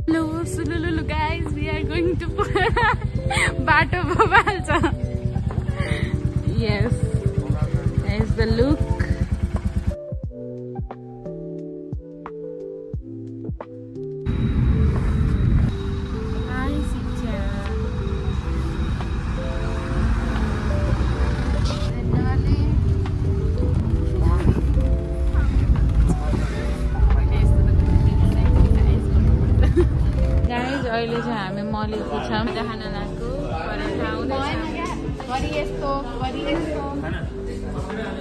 Hello, Sululu guys, we are going to Bato Babalcha. Yes, there's the look. Hi, Sitya. Guys, अहिले चाहिँ हामी मलेको छौँ खाना लाग्यो पराठा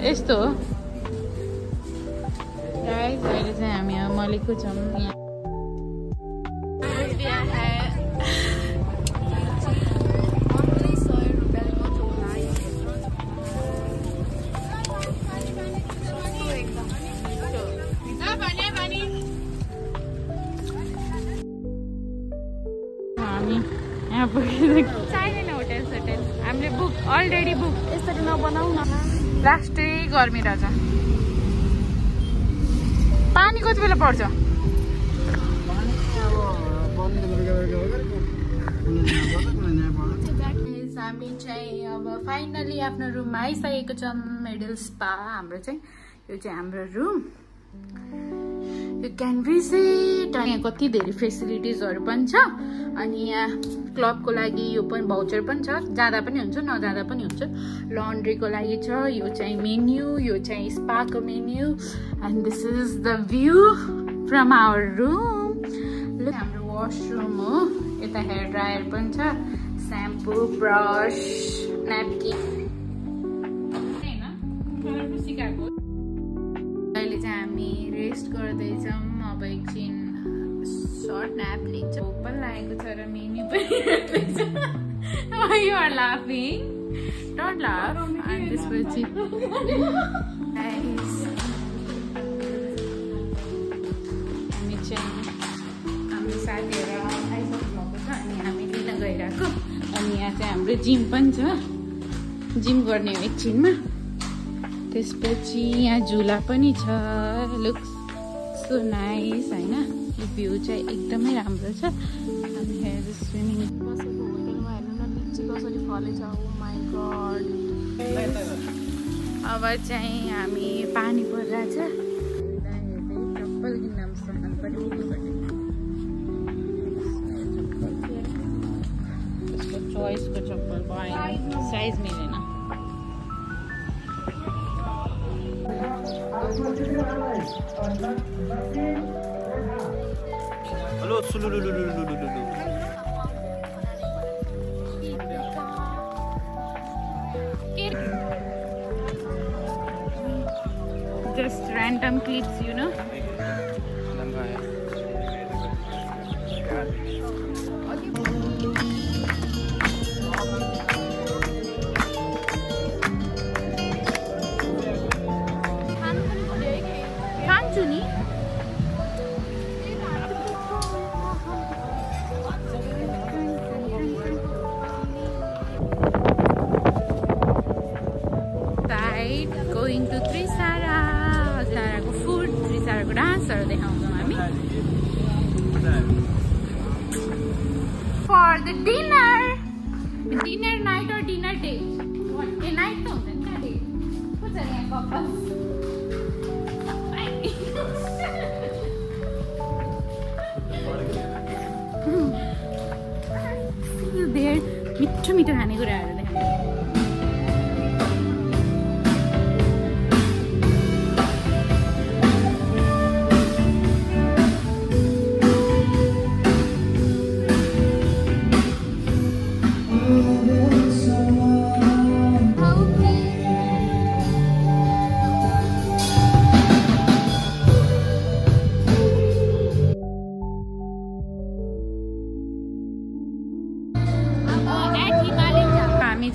यस्तो हो गाइस अहिले चाहिँ हामी मलेको छौँ यहाँ चाहिँदैन होटेल हामीले बुक अलरेडी बुक यसरी नबनाऊ न लास्टै गर्मी रहेछ पानी कति बेला पर्छ हामी चाहिँ अब फाइनली आफ्नो रुममा आइसकेको छौँ मेडल स्पा हाम्रो चाहिँ यो चाहिँ हाम्रो रुम यु क्यान भिजिट अनि यहाँ कति धेरै फेसिलिटिजहरू पनि छ अनि यहाँ क्लबको लागि यो पनि भाउचर पनि छ जाँदा पनि हुन्छ नजाँदा पनि हुन्छ लन्ड्रीको लागि छ यो चाहिँ मेन्यु यो चाहिँ स्पाको menu and this is the view from our room हाम्रो वासरुम हो यता हेयर ड्रायर पनि छ स्याम्पू ब्रस न्यापकिन सिकाएको अहिले चाहिँ हामी रेस्ट गर्दैछौँ अब एकछिन सर्ट न्याप लिन्छ भोक पनि लागेको छ र मेन्यु पनि हेर्दैछ यु आर लाफिङ डोन्ट लाफ अनि त्यसपछि हामी चाहिँ हाम्रो साथीहरू आइसक्नु भएको छ अनि हामी लिन गइरहेको अनि यहाँ चाहिँ हाम्रो जिम पनि छ जिम गर्ने हो एकछिनमा त्यसपछि यहाँ झुला पनि छ लुक्स सो नाइस होइन यो भ्यू चाहिँ एकदमै राम्रो छ अनि हेयर स्विमिङ बसेको होटलमा हेर्नु न लिची कसरी फलेछ ओ माई गड अब चाहिँ हामी पानी परिरहेछ चप्पल किन्न सामान पनि त्यसको चोइसको चप्पल भएन साइज मिलेन Hello, just random clips, you know. Going to Trisara, Trisaraको food, Trisaraको डान्सहरू देखाउँछौँ हामी. For the dinner night or dinner day? What? A night त हुन्छ नि day. को छ यहाँ couples? See you there. मिठो मिठो खानेकुराहरू देखाउँछौँ.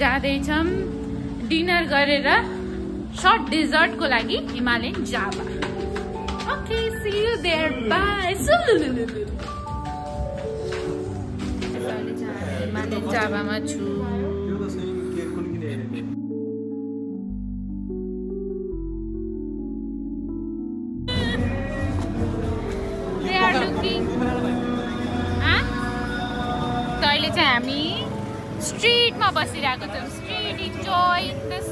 जाँदैछौँ डिनर गरेर सर्ट डेजर्टको लागि Himalayan Java okay see you there by Himalayan जाभामा छु they are looking अहिले चाहिँ हामी स्ट्रिटमा बसिरहेको छौँ स्ट्रिट इन्जोय दिस